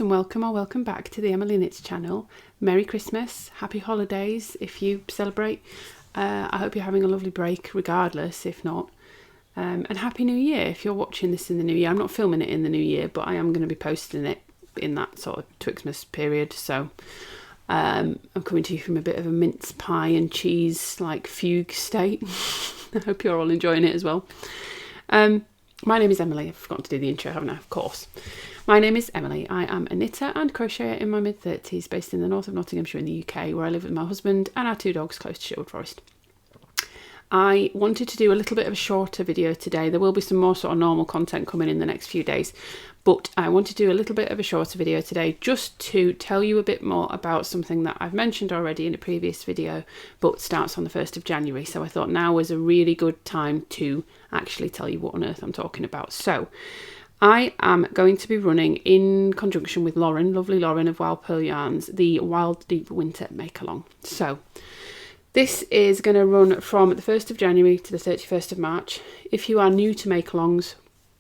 and welcome or welcome back to the Emily Knits channel. Merry Christmas, happy holidays if you celebrate. I hope you're having a lovely break regardless, if not. And Happy New Year if you're watching this in the new year. I'm not filming it in the new year, but I am going to be posting it in that sort of Twixmas period. So I'm coming to you from a bit of a mince pie and cheese like fugue state. I hope you're all enjoying it as well. My name is Emily. I've forgotten to do the intro, haven't I? Of course. My name is Emily. I am a knitter and crocheter in my mid-30s, based in the north of Nottinghamshire in the UK, where I live with my husband and our 2 dogs close to Sherwood Forest. I wanted to do a little bit of a shorter video today. There will be some more sort of normal content coming in the next few days, but I want to do a little bit of a shorter video today just to tell you a bit more about something that I've mentioned already in a previous video, but starts on the 1st of January. So I thought now was a really good time to actually tell you what on earth I'm talking about. So I am going to be running, in conjunction with Lauren, lovely Lauren of Wild Purl Yarns, the Wild Deep Winter Make-Along. So this is going to run from the 1st of January to the 31st of March. If you are new to make-alongs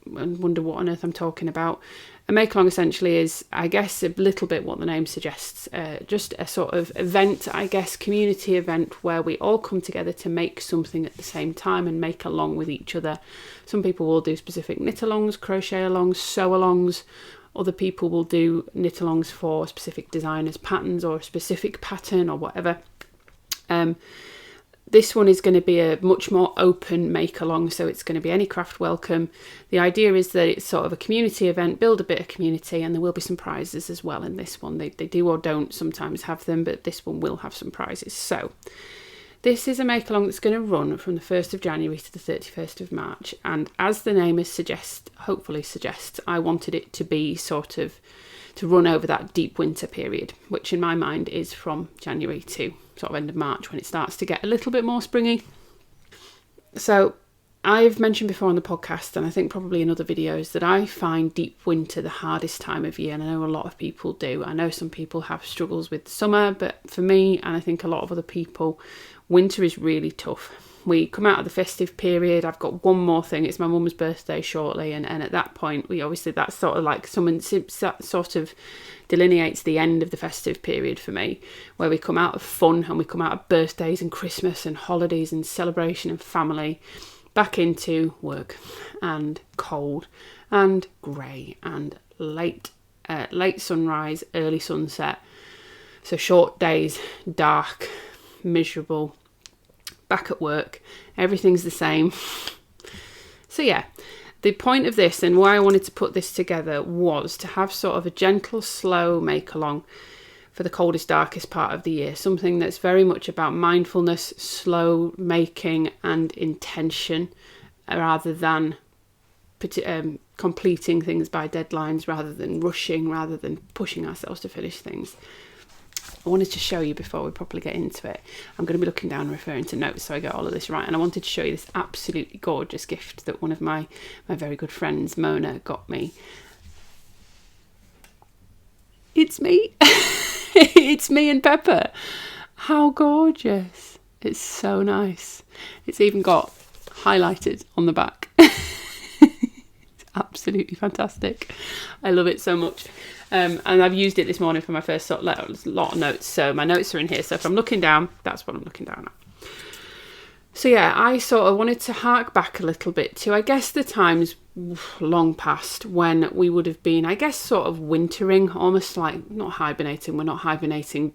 and wonder what on earth I'm talking about, a make-along essentially is, I guess, a little bit what the name suggests, just a sort of event, I guess, community event where we all come together to make something at the same time and make along with each other. Some people will do specific knit-alongs, crochet-alongs, sew-alongs. Other people will do knit-alongs for specific designers' patterns or a specific pattern or whatever. This one is going to be a much more open make-along, so it's going to be any craft welcome. The idea is that it's sort of a community event, build a bit of community, and there will be some prizes as well in this one. They do or don't sometimes have them, but this one will have some prizes. So this is a make-along that's going to run from the 1st of January to the 31st of March, and as the name hopefully suggests, I wanted it to be sort of to run over that deep winter period, which in my mind is from January to sort of end of March, when it starts to get a little bit more springy. So I've mentioned before on the podcast, and I think probably in other videos, that I find deep winter the hardest time of year, and I know a lot of people do. I know some people have struggles with summer, but for me, and I think a lot of other people, winter is really tough. We come out of the festive period. I've got one more thing. It's my mum's birthday shortly, and at that point, that's sort of like sort of delineates the end of the festive period for me, where we come out of fun and we come out of birthdays and Christmas and holidays and celebration and family, back into work and cold and grey and late sunrise, early sunset. So short days, dark, miserable, back at work, everything's the same. So yeah, the point of this and why I wanted to put this together was to have sort of a gentle, slow make-along for the coldest, darkest part of the year. Something that's very much about mindfulness, slow making and intention, rather than completing things by deadlines, rather than rushing, rather than pushing ourselves to finish things. I wanted to show you before we properly get into it. I'm going to be looking down and referring to notes so I get all of this right. And I wanted to show you this absolutely gorgeous gift that one of my very good friends, Mona, got me. It's me. It's me and Pepper. How gorgeous. It's so nice. It's even got highlighted on the back. It's absolutely fantastic. I love it so much. And I've used it this morning for my first sort of lot of notes. So my notes are in here. So if I'm looking down, that's what I'm looking down at. So yeah, I sort of wanted to hark back a little bit to, I guess, the times long past when we would have been, I guess, sort of wintering, almost like not hibernating. We're not hibernating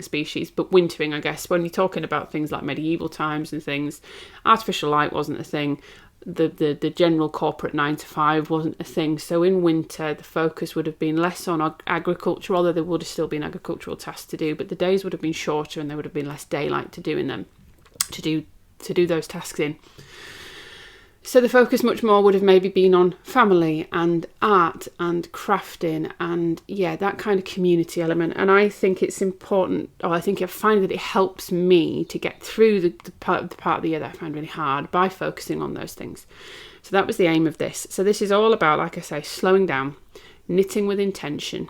species, but wintering, I guess, when you're talking about things like medieval times and things. Artificial light wasn't a thing. The general corporate 9 to 5 wasn't a thing. So in winter, the focus would have been less on agriculture, although there would have still been agricultural tasks to do, but the days would have been shorter and there would have been less daylight to do those tasks in. So the focus much more would have maybe been on family and art and crafting and, yeah, that kind of community element. And I think it's important, or I find that it helps me to get through the part of the year that I find really hard by focusing on those things. So that was the aim of this. So this is all about, like I say, slowing down, knitting with intention,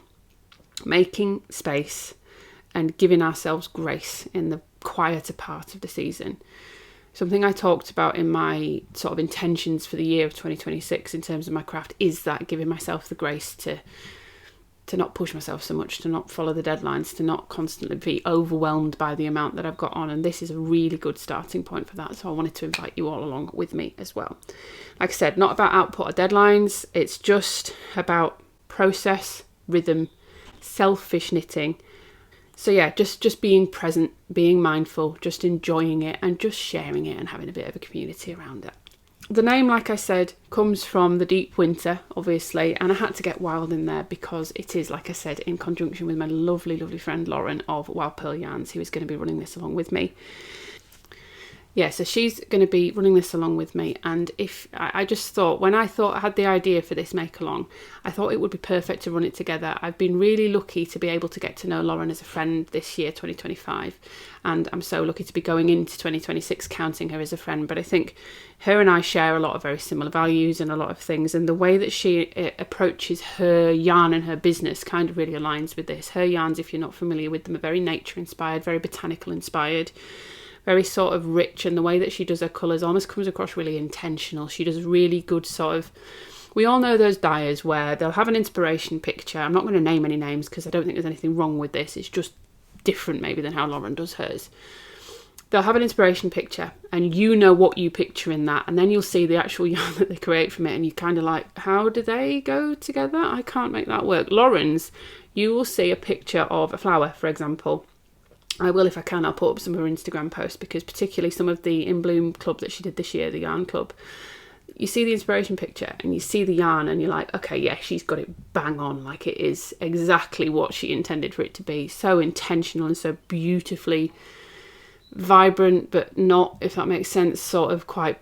making space and giving ourselves grace in the quieter part of the season. Something I talked about in my sort of intentions for the year of 2026 in terms of my craft is that giving myself the grace to not push myself so much, to not follow the deadlines, to not constantly be overwhelmed by the amount that I've got on. And this is a really good starting point for that. So I wanted to invite you all along with me as well. Like I said, not about output or deadlines. It's just about process, rhythm, selfish knitting. So yeah, just being present, being mindful, just enjoying it and just sharing it and having a bit of a community around it. The name, like I said, comes from the deep winter, obviously, and I had to get wild in there because it is, like I said, in conjunction with my lovely, lovely friend Lauren of Wild Purl Yarns, who is going to be running this along with me. Yeah, so she's going to be running this along with me, and if I just thought, when I had the idea for this make along, I thought it would be perfect to run it together. I've been really lucky to be able to get to know Lauren as a friend this year, 2025, and I'm so lucky to be going into 2026 counting her as a friend. But I think her and I share a lot of very similar values and a lot of things, and the way that she approaches her yarn and her business kind of really aligns with this. Her yarns, if you're not familiar with them, are very nature inspired, very botanical inspired, very sort of rich, and the way that she does her colours almost comes across really intentional. She does really good sort of, we all know those dyers where they'll have an inspiration picture. I'm not going to name any names because I don't think there's anything wrong with this. It's just different maybe than how Lauren does hers. They'll have an inspiration picture and you know what you picture in that, and then you'll see the actual yarn that they create from it and you kind of like, how do they go together? I can't make that work. Lauren's, you will see a picture of a flower, for example. I will, if I can, I'll put up some of her Instagram posts, because particularly some of the In Bloom club that she did this year, the yarn club, you see the inspiration picture and you see the yarn and you're like, okay, yeah, she's got it bang on. Like, it is exactly what she intended for it to be. So intentional and so beautifully vibrant, but not, if that makes sense, sort of quite,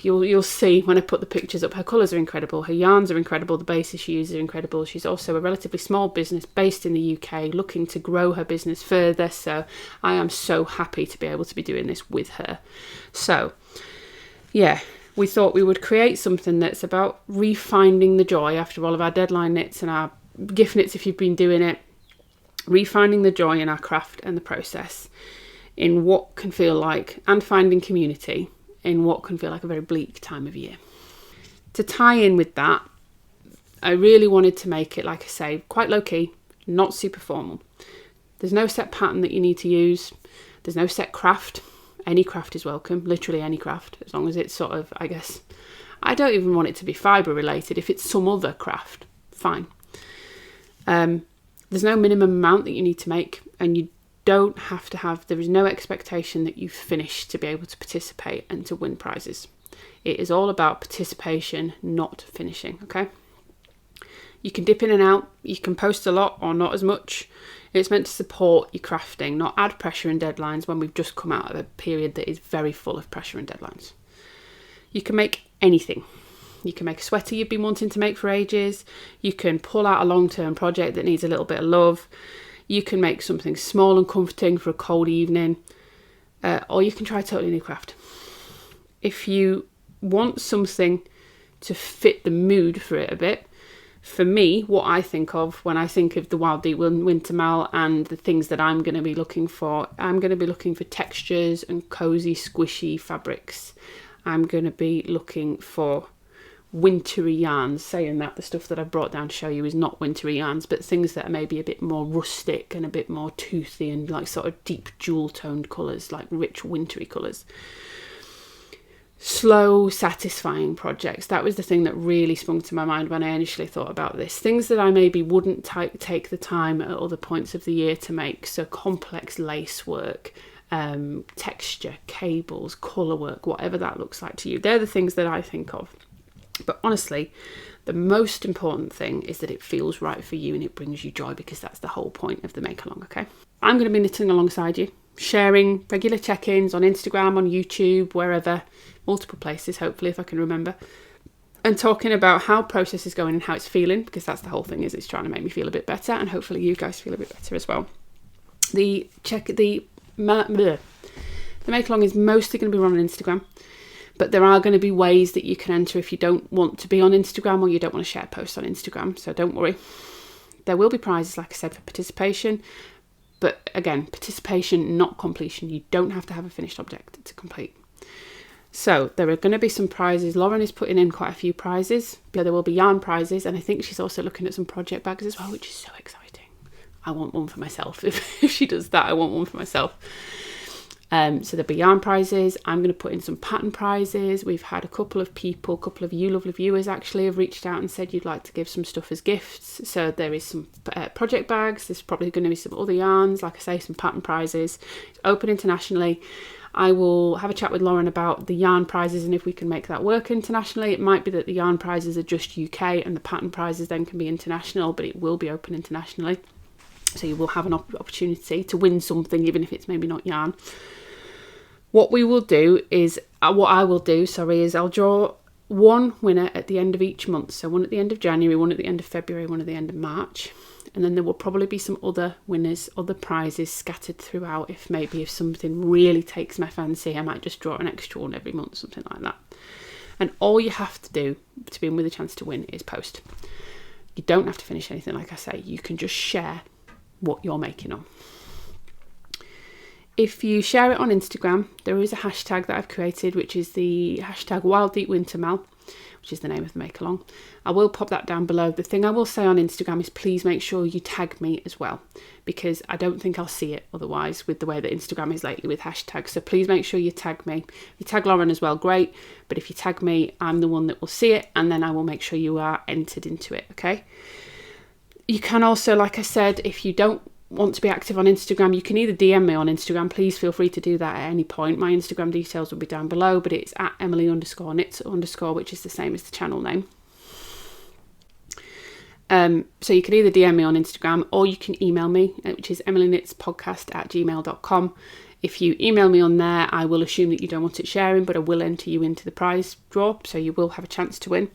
you'll see when I put the pictures up. Her colours are incredible, her yarns are incredible, the bases she uses are incredible. She's also a relatively small business based in the UK, looking to grow her business further, so I am so happy to be able to be doing this with her. So yeah, we thought we would create something that's about refinding the joy after all of our deadline knits and our gift knits, if you've been doing it, refinding the joy in our craft and the process in what can feel like, and finding community in what can feel like a very bleak time of year. To tie in with that, I really wanted to make it, like I say, quite low-key, not super formal. There's no set pattern that you need to use. There's no set craft. Any craft is welcome, literally any craft, as long as it's sort of, I guess, I don't even want it to be fibre related. If it's some other craft, fine. There's no minimum amount that you need to make, and you don't have to have, there is no expectation that you've finished to be able to participate and to win prizes. It is all about participation, not finishing, okay? You can dip in and out, you can post a lot or not as much. It's meant to support your crafting, not add pressure and deadlines when we've just come out of a period that is very full of pressure and deadlines. You can make anything. You can make a sweater you've been wanting to make for ages. You can pull out a long-term project that needs a little bit of love. You can make something small and comforting for a cold evening, or you can try a totally new craft. If you want something to fit the mood for it a bit, for me, what I think of when I think of the Wild Deep Winter Mal and the things that I'm going to be looking for, I'm going to be looking for textures and cosy, squishy fabrics. I'm going to be looking for wintry yarns. Saying that, the stuff that I've brought down to show you is not wintry yarns, but things that are maybe a bit more rustic and a bit more toothy and like sort of deep jewel toned colours, like rich wintry colours. Slow, satisfying projects. That was the thing that really sprung to my mind when I initially thought about this. Things that I maybe wouldn't take the time at other points of the year to make. So complex lace work, texture, cables, colour work, whatever that looks like to you. They're the things that I think of. But honestly, the most important thing is that it feels right for you and it brings you joy, because that's the whole point of the make along, okay? I'm going to be knitting alongside you, sharing regular check-ins on Instagram, on YouTube, wherever, multiple places, hopefully, if I can remember, and talking about how process is going and how it's feeling, because that's the whole thing, is it's trying to make me feel a bit better, and hopefully you guys feel a bit better as well. The make along is mostly going to be run on Instagram. But there are going to be ways that you can enter if you don't want to be on Instagram or you don't want to share posts on Instagram. So don't worry. There will be prizes, like I said, for participation. But again, participation, not completion. You don't have to have a finished object to complete. So there are going to be some prizes. Lauren is putting in quite a few prizes. There will be yarn prizes, and I think she's also looking at some project bags as well, which is so exciting. I want one for myself. If she does that, I want one for myself. So there'll be yarn prizes. I'm going to put in some pattern prizes. We've had a couple of you lovely viewers actually have reached out and said you'd like to give some stuff as gifts. So there is some project bags. There's probably going to be some other yarns, like I say, some pattern prizes. It's open internationally. I will have a chat with Lauren about the yarn prizes and if we can make that work internationally. It might be that the yarn prizes are just UK and the pattern prizes then can be international, but it will be open internationally. So you will have an opportunity to win something, even if it's maybe not yarn. What I will do is I'll draw one winner at the end of each month. So one at the end of January, one at the end of February, one at the end of March. And then there will probably be some other winners, other prizes scattered throughout. If something really takes my fancy, I might just draw an extra one every month, something like that. And all you have to do to be in with a chance to win is post. You don't have to finish anything, like I say. You can just share what you're making on. If you share it on Instagram, there is a hashtag that I've created, which is the hashtag Wild Winter Mal, which is the name of the make-along. I will pop that down below. The thing I will say on Instagram is please make sure you tag me as well, because I don't think I'll see it otherwise with the way that Instagram is lately with hashtags. So please make sure you tag me. If you tag Lauren as well, great. But if you tag me, I'm the one that will see it, and then I will make sure you are entered into it, okay? You can also, like I said, if you don't want to be active on Instagram, you can either DM me on Instagram. Please feel free to do that at any point. My Instagram details will be down below, but it's at Emily_knits_, which is the same as the channel name. So you can either DM me on Instagram or you can email me, which is emilyknitspodcast@gmail.com. If you email me on there, I will assume that you don't want it sharing, but I will enter you into the prize draw, so you will have a chance to win.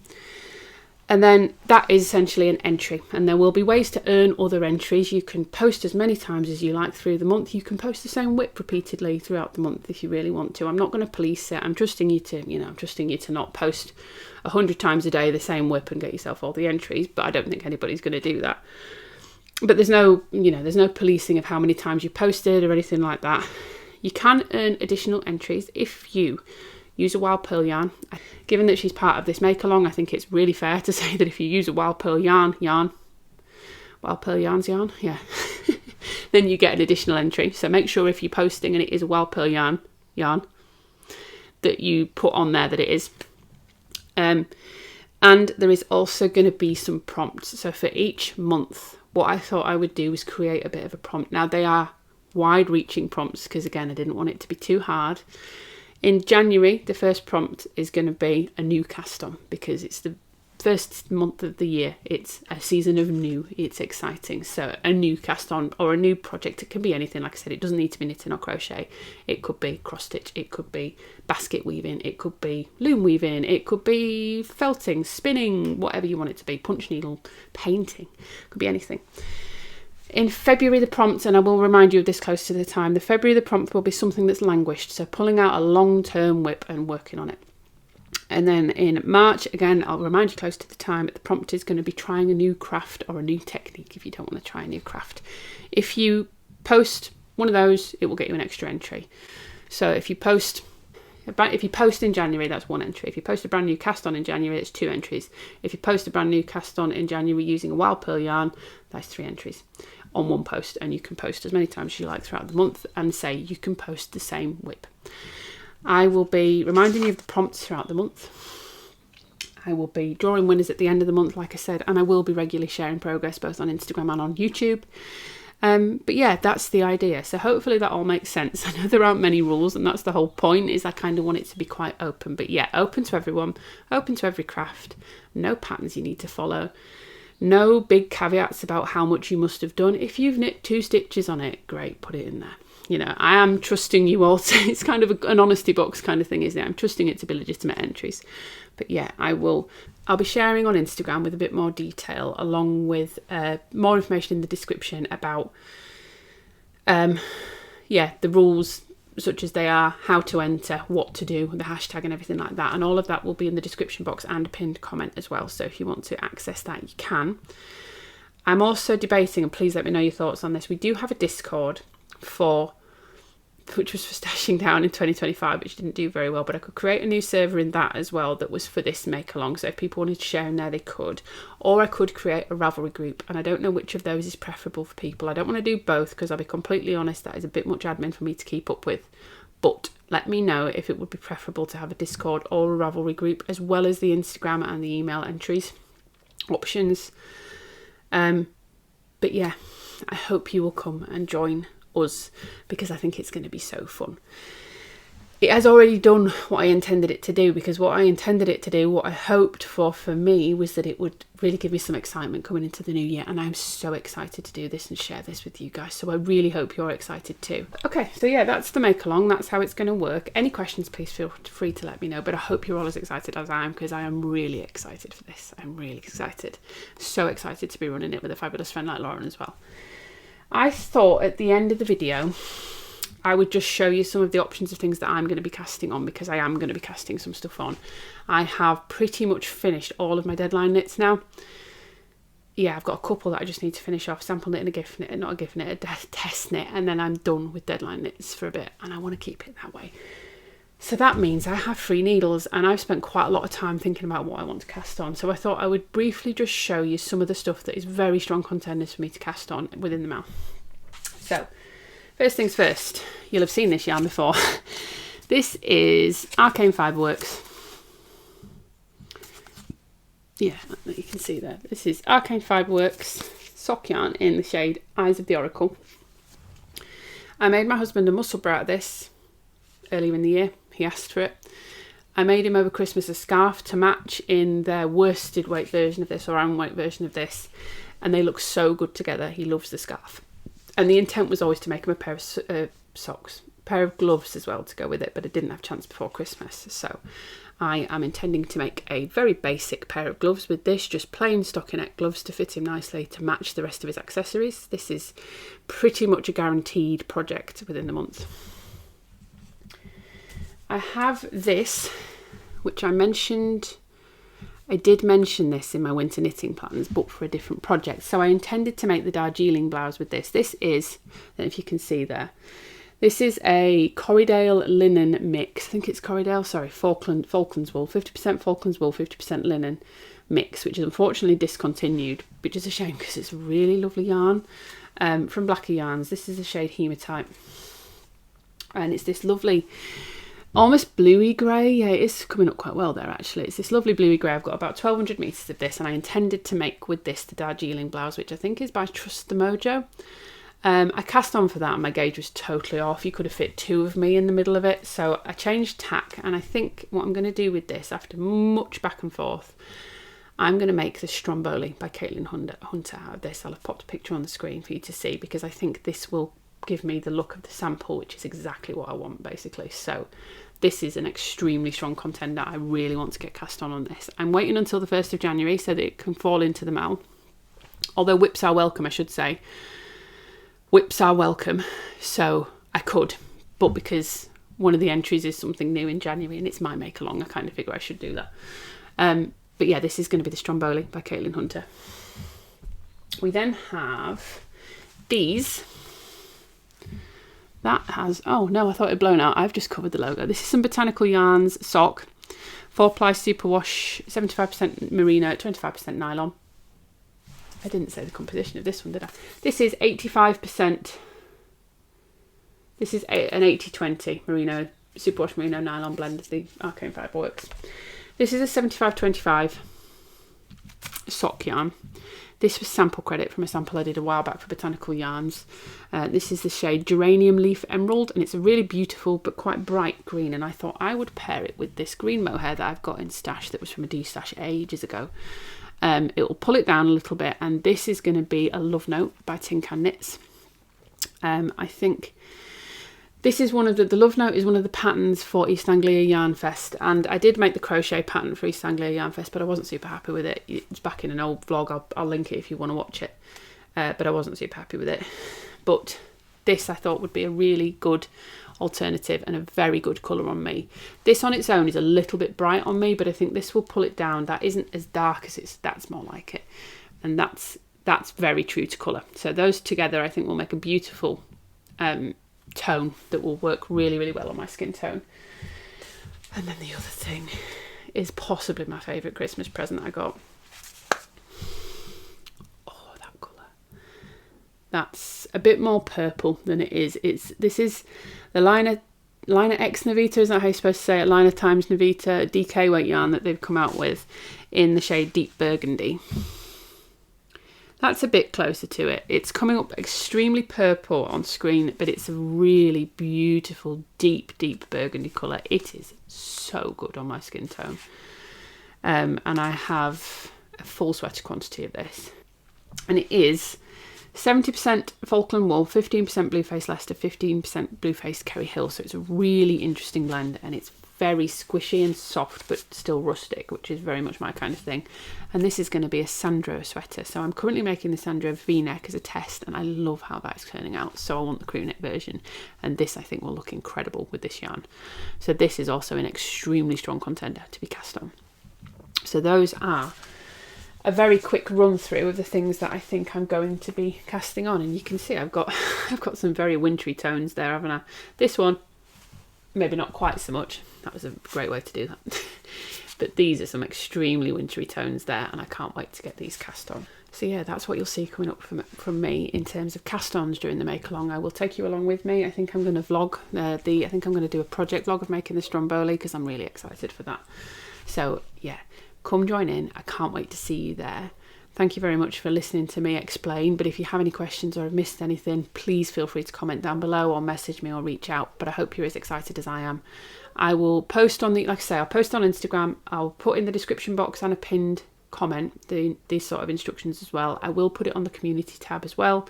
And then that is essentially an entry, and there will be ways to earn other entries. You can post as many times as you like through the month. You can post the same whip repeatedly throughout the month if you really want to. I'm not going to police it. I'm trusting you to not post 100 times a day the same whip and get yourself all the entries, but I don't think anybody's going to do that. But there's no policing of how many times you posted or anything like that. You can earn additional entries if you use a Wild Purl yarn. Given that she's part of this make-along, I think it's really fair to say that if you use a Wild Purl yarn, Wild Purl Yarns yarn, yeah, then you get an additional entry. So make sure if you're posting and it is a Wild Purl yarn, that you put on there that it is. And there is also going to be some prompts. So for each month, what I thought I would do was create a bit of a prompt. Now they are wide-reaching prompts because, again, I didn't want it to be too hard. In January, the first prompt is going to be a new cast on, because it's the first month of the year. It's a season of new. It's exciting. So a new cast on or a new project. It can be anything. Like I said, it doesn't need to be knitting or crochet. It could be cross stitch. It could be basket weaving. It could be loom weaving. It could be felting, spinning, whatever you want it to be. Punch needle, painting. It could be anything. In February, the prompt, and I will remind you of this close to the time, the February the prompt will be something that's languished, so pulling out a long-term whip and working on it. And then in March, again, I'll remind you close to the time, the prompt is going to be trying a new craft or a new technique if you don't want to try a new craft. If you post one of those, it will get you an extra entry. So if you post in January, that's one entry. If you post a brand new cast on in January, it's 2 entries. If you post a brand new cast on in January using a Wild Purl yarn, that's 3 entries on one post. And you can post as many times as you like throughout the month, and say you can post the same whip. I will be reminding you of the prompts throughout the month. I will be drawing winners at the end of the month, like I said, and I will be regularly sharing progress both on Instagram and on YouTube. But yeah, that's the idea. So hopefully that all makes sense. I know there aren't many rules, and that's the whole point, is I kind of want it to be quite open. But yeah, open to everyone, open to every craft, no patterns you need to follow, no big caveats about how much you must have done. If you've knit 2 stitches on it, great, put it in there. You know, I am trusting you all to, it's kind of an honesty box kind of thing, isn't it? I'm trusting it to be legitimate entries. But yeah, I'll be sharing on Instagram with a bit more detail, along with more information in the description about, the rules such as they are, how to enter, what to do, the hashtag and everything like that. And all of that will be in the description box and pinned comment as well. So if you want to access that, you can. I'm also debating, and please let me know your thoughts on this, we do have a Discord for which was for stashing down in 2025, which didn't do very well, but I could create a new server in that as well that was for this make along, so if people wanted to share in there they could, or I could create a Ravelry group, and I don't know which of those is preferable for people. I don't want to do both because I'll be completely honest, that is a bit much admin for me to keep up with, but let me know if it would be preferable to have a Discord or a Ravelry group, as well as the Instagram and the email entries options. But yeah, I hope you will come and join us, because I think it's going to be so fun. It has already done what I intended it to do, because what I intended it to do, what I hoped for me, was that it would really give me some excitement coming into the new year, and I'm so excited to do this and share this with you guys, so I really hope you're excited too. Okay, so yeah, that's the make along, that's how it's going to work. Any questions, please feel free to let me know, but I hope you're all as excited as I am, because I am really excited for this. I'm really excited, so excited to be running it with a fabulous friend like Lauren as well. I thought at the end of the video I would just show you some of the options of things that I'm going to be casting on, because I am going to be casting some stuff on. I have pretty much finished all of my deadline knits now. Yeah, I've got a couple that I just need to finish off, sample knit and a gift knit, not a gift knit, a test knit, and then I'm done with deadline knits for a bit, and I want to keep it that way. So that means I have free needles, and I've spent quite a lot of time thinking about what I want to cast on. So I thought I would briefly just show you some of the stuff that is very strong contenders for me to cast on within the mouth. So first things first, you'll have seen this yarn before. This is Arcane Fiberworks. Yeah, you can see there. This is Arcane Fiberworks sock yarn in the shade Eyes of the Oracle. I made my husband a muscle bra out of this earlier in the year. He asked for it. I made him over Christmas a scarf to match in their worsted weight version of this, or own weight version of this, and they look so good together. He loves the scarf. And the intent was always to make him a pair of socks, a pair of gloves as well to go with it, but I didn't have a chance before Christmas. So I am intending to make a very basic pair of gloves with this, just plain stockinette gloves to fit him nicely to match the rest of his accessories. This is pretty much a guaranteed project within the month. I have this, which I did mention this in my winter knitting plans, but for a different project. So I intended to make the Darjeeling blouse with this. This is, I don't know if you can see there, this is a Corriedale linen mix. I think it's Corriedale, sorry, Falklands wool, 50% Falklands wool, 50% linen mix, which is unfortunately discontinued, which is a shame because it's a really lovely yarn from Blacker Yarns. This is the shade Hematite, and it's this lovely almost bluey grey. Yeah, it is coming up quite well there actually. It's this lovely bluey grey. I've got about 1200 metres of this, and I intended to make with this the Darjeeling blouse, which I think is by Trust the Mojo. I cast on for that and my gauge was totally off. You could have fit two of me in the middle of it, so I changed tack, and I think what I'm going to do with this, after much back and forth, I'm going to make the Stromboli by Caitlin Hunter out of this. I'll have popped a picture on the screen for you to see, because I think this will give me the look of the sample, which is exactly what I want basically. So this is an extremely strong contender. I really want to get cast on this. I'm waiting until the 1st of January so that it can fall into the mail. Although whips are welcome, I should say. Whips are welcome, so I could, but because one of the entries is something new in January and it's my make along, I kind of figure I should do that. But yeah, this is going to be the Stromboli by Caitlin Hunter. We then have these. That has, oh no, I thought it had blown out. I've just covered the logo. This is some Botanical Yarns sock, 4-ply superwash, 75% merino, 25% nylon. I didn't say the composition of this one, did I? This is 85%. This is an 80-20 merino, superwash merino nylon blend of the Arcane Fiberworks. This is a 75-25 sock yarn. This was sample credit from a sample I did a while back for Botanical Yarns. This is the shade Geranium Leaf Emerald, and it's a really beautiful but quite bright green, and I thought I would pair it with this green mohair that I've got in stash that was from a D-stash ages ago. It will pull it down a little bit, and this is going to be a Love Note by Tin Can Knits. I think this is one of the Love Note is one of the patterns for East Anglia Yarn Fest, and I did make the crochet pattern for East Anglia Yarn Fest, but I wasn't super happy with it. It's back in an old vlog, I'll link it if you want to watch it, but I wasn't super happy with it. But this I thought would be a really good alternative and a very good colour on me. This on its own is a little bit bright on me, but I think this will pull it down. That isn't as dark as that's more like it, and that's very true to colour. So those together I think will make a beautiful tone that will work really, really well on my skin tone. And then the other thing is possibly my favourite Christmas present I got. Oh, that colour. That's a bit more purple than it is. This is the Liner X Navita, is that how you're supposed to say it? Liner times Navita DK weight yarn that they've come out with in the shade Deep Burgundy. That's a bit closer to it. It's coming up extremely purple on screen, but it's a really beautiful, deep, deep burgundy colour. It is so good on my skin tone. And I have a full sweater quantity of this. And it is 70% Falkland wool, 15% Blueface Leicester, 15% Blueface Kerry Hill. So it's a really interesting blend, and it's very squishy and soft, but still rustic, which is very much my kind of thing. And this is going to be a Sandro sweater. So I'm currently making the Sandro V-neck as a test, and I love how that's turning out. So I want the crew neck version, and this I think will look incredible with this yarn. So this is also an extremely strong contender to be cast on. So those are a very quick run through of the things that I think I'm going to be casting on, and you can see I've got some very wintry tones there, haven't I? This one, maybe not quite so much. That was a great way to do that. But these are some extremely wintry tones there, and I can't wait to get these cast on. So yeah, that's what you'll see coming up from me in terms of cast-ons during the make-along. I will take you along with me. I think I'm going to vlog I think I'm going to do a project vlog of making the Stromboli, because I'm really excited for that. So yeah, come join in. I can't wait to see you there. Thank you very much for listening to me explain, but if you have any questions or have missed anything, please feel free to comment down below or message me or reach out. But I hope you're as excited as I am. I will post on like I say, I'll post on Instagram. I'll put in the description box and a pinned comment these sort of instructions as well. I will put it on the community tab as well.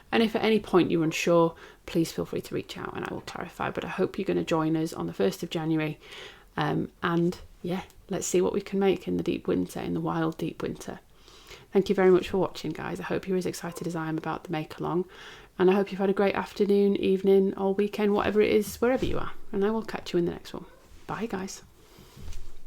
And if at any point you're unsure, please feel free to reach out and I will clarify. But I hope you're going to join us on the 1st of January. And yeah, let's see what we can make in the deep winter, in the wild deep winter. Thank you very much for watching, guys. I hope you're as excited as I am about the make-along. And I hope you've had a great afternoon, evening, or weekend, whatever it is, wherever you are. And I will catch you in the next one. Bye, guys.